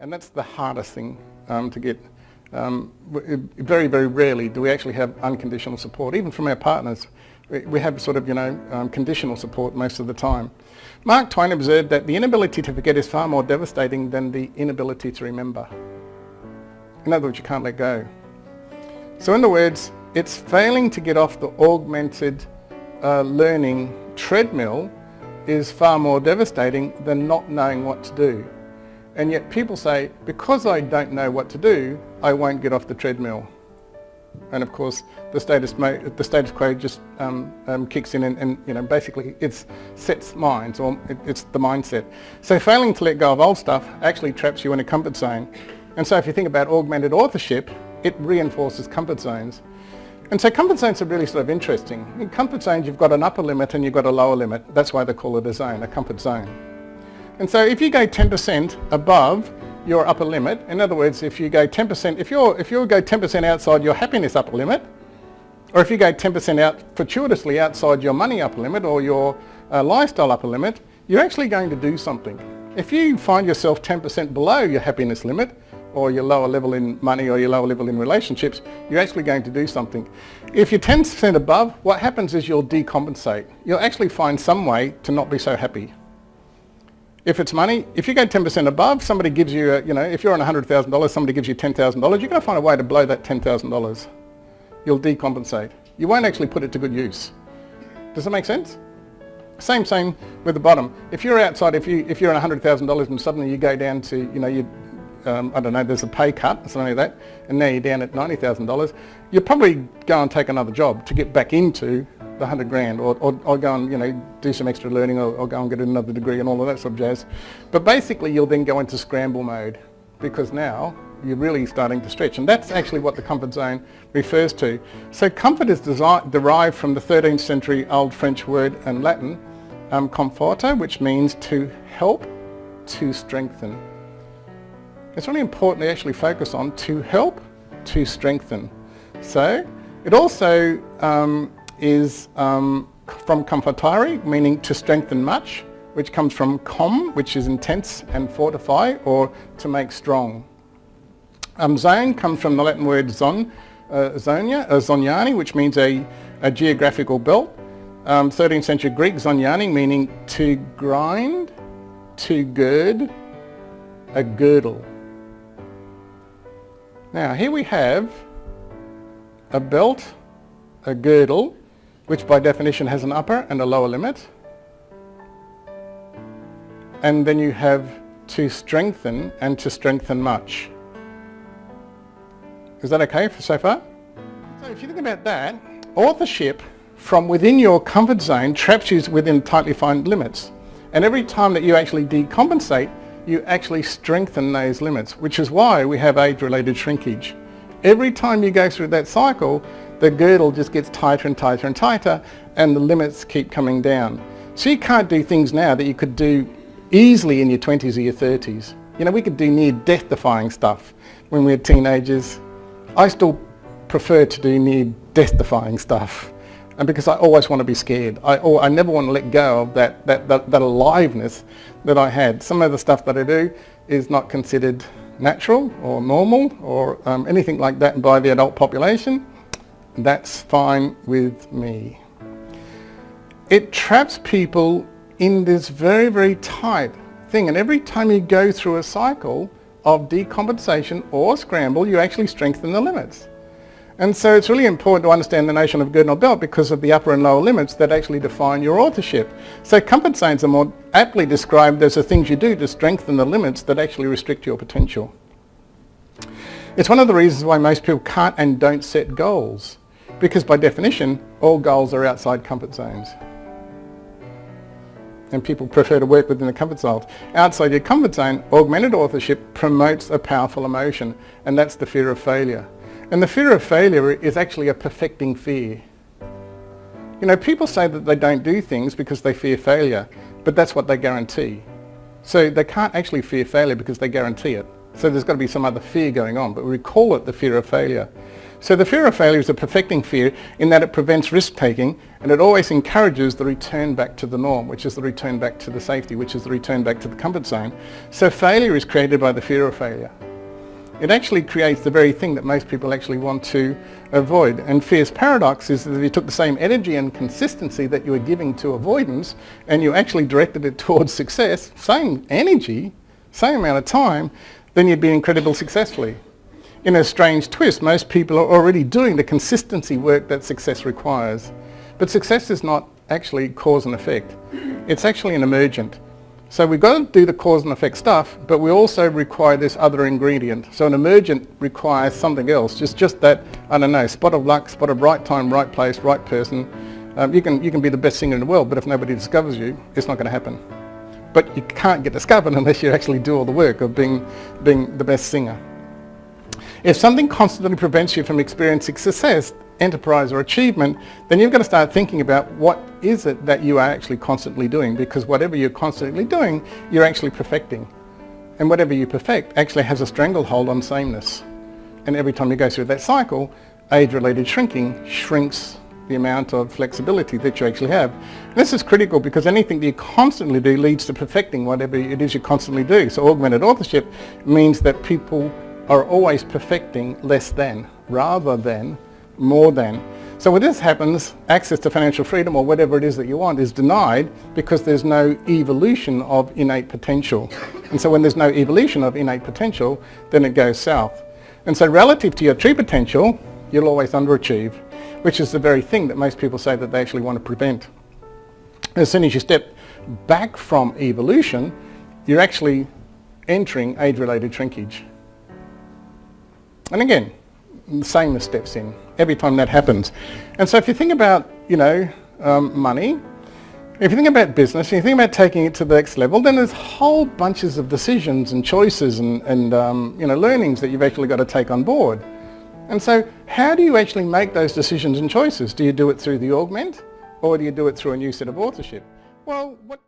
And that's the hardest thing to get. Very, very rarely do we actually have unconditional support, even from our partners. We have sort of, conditional support most of the time. Mark Twain observed that the inability to forget is far more devastating than the inability to remember. In other words, you can't let go. So in other words, it's failing to get off the augmented learning treadmill is far more devastating than not knowing what to do. And yet people say, because I don't know what to do, I won't get off the treadmill. And of course, the status quo just kicks in, and basically it's sets minds, or it's the mindset. So failing to let go of old stuff actually traps you in a comfort zone. And so if you think about augmented authorship, it reinforces comfort zones. And so comfort zones are really sort of interesting. In comfort zones, you've got an upper limit and you've got a lower limit. That's why they call it a zone, a comfort zone. And so if you go 10% above your upper limit, in other words, if you go 10%, if you go 10% outside your happiness upper limit, or if you go 10% out fortuitously outside your money upper limit or your lifestyle upper limit, you're actually going to do something. If you find yourself 10% below your happiness limit, or your lower level in money, or your lower level in relationships, you're actually going to do something. If you're 10% above, what happens is you'll decompensate. You'll actually find some way to not be so happy. If it's money, if you go 10% above, somebody gives you, if you're on $100,000, somebody gives you $10,000, you're going to find a way to blow that $10,000. You'll decompensate. You won't actually put it to good use. Does that make sense? Same with the bottom. If you're outside, if you're on $100,000 and suddenly you go down to, I don't know, there's a pay cut or something like that, and now you're down at $90,000, you'll probably go and take another job to get back into the 100 grand, or go and do some extra learning, or go and get another degree and all of that sort of jazz. But basically you'll then go into scramble mode, because now you're really starting to stretch, and that's actually what the comfort zone refers to. So comfort is derived from the 13th century Old French word and Latin, conforto, which means to help, to strengthen. It's really important to actually focus on to help, to strengthen. So it also is from comfortare, meaning to strengthen much, which comes from com, which is intense, and fortify, or to make strong. Zone comes from the Latin word zoniani, which means a geographical belt. 13th century Greek, zoniani, meaning to grind, to gird, a girdle. Now here we have a belt, a girdle, which by definition has an upper and a lower limit. And then you have to strengthen and to strengthen much. Is that okay so far? So if you think about that, authorship from within your comfort zone traps you within tightly defined limits. And every time that you actually decompensate, you actually strengthen those limits, which is why we have age-related shrinkage. Every time you go through that cycle, the girdle just gets tighter and tighter and tighter, and the limits keep coming down. So you can't do things now that you could do easily in your 20s or your 30s. We could do near death-defying stuff when we were teenagers. I still prefer to do near death-defying stuff, and because I always want to be scared. I never want to let go of that aliveness that I had. Some of the stuff that I do is not considered natural or normal or anything like that by the adult population. That's fine with me. It traps people in this very, very tight thing, and every time you go through a cycle of decompensation or scramble, you actually strengthen the limits. And so it's really important to understand the notion of girdle belt because of the upper and lower limits that actually define your authorship. So comfort zones are more aptly described as the things you do to strengthen the limits that actually restrict your potential. It's one of the reasons why most people can't and don't set goals, because by definition, all goals are outside comfort zones. And people prefer to work within the comfort zones. Outside your comfort zone, augmented authorship promotes a powerful emotion, and that's the fear of failure. And the fear of failure is actually a perfecting fear. People say that they don't do things because they fear failure, but that's what they guarantee. So they can't actually fear failure because they guarantee it. So there's got to be some other fear going on, but we call it the fear of failure. So the fear of failure is a perfecting fear in that it prevents risk-taking, and it always encourages the return back to the norm, which is the return back to the safety, which is the return back to the comfort zone. So failure is created by the fear of failure. It actually creates the very thing that most people actually want to avoid. And fear's paradox is that if you took the same energy and consistency that you were giving to avoidance and you actually directed it towards success, same energy, same amount of time, then you'd be incredibly successfully. In a strange twist, most people are already doing the consistency work that success requires. But success is not actually cause and effect. It's actually an emergent. So we've got to do the cause and effect stuff, but we also require this other ingredient. So an emergent requires something else, just that, I don't know, spot of luck, spot of right time, right place, right person. You can be the best singer in the world, but if nobody discovers you, it's not going to happen. But you can't get discovered unless you actually do all the work of being the best singer. If something constantly prevents you from experiencing success, enterprise or achievement, then you've got to start thinking about what is it that you are actually constantly doing, because whatever you're constantly doing, you're actually perfecting. And whatever you perfect actually has a stranglehold on sameness. And every time you go through that cycle, age-related shrinking shrinks the amount of flexibility that you actually have. And this is critical because anything that you constantly do leads to perfecting whatever it is you constantly do. So augmented authorship means that people are always perfecting less than, rather than more than. So when this happens, access to financial freedom or whatever it is that you want is denied because there's no evolution of innate potential. And so when there's no evolution of innate potential, then it goes south. And so relative to your true potential, you'll always underachieve, which is the very thing that most people say that they actually want to prevent. As soon as you step back from evolution, you're actually entering age-related shrinkage. And again, the sameness steps in every time that happens. And so if you think about, money, if you think about business, and you think about taking it to the next level, then there's whole bunches of decisions and choices and learnings that you've actually got to take on board. And so how do you actually make those decisions and choices? Do you do it through the augment, or do you do it through a new set of authorship? Well, what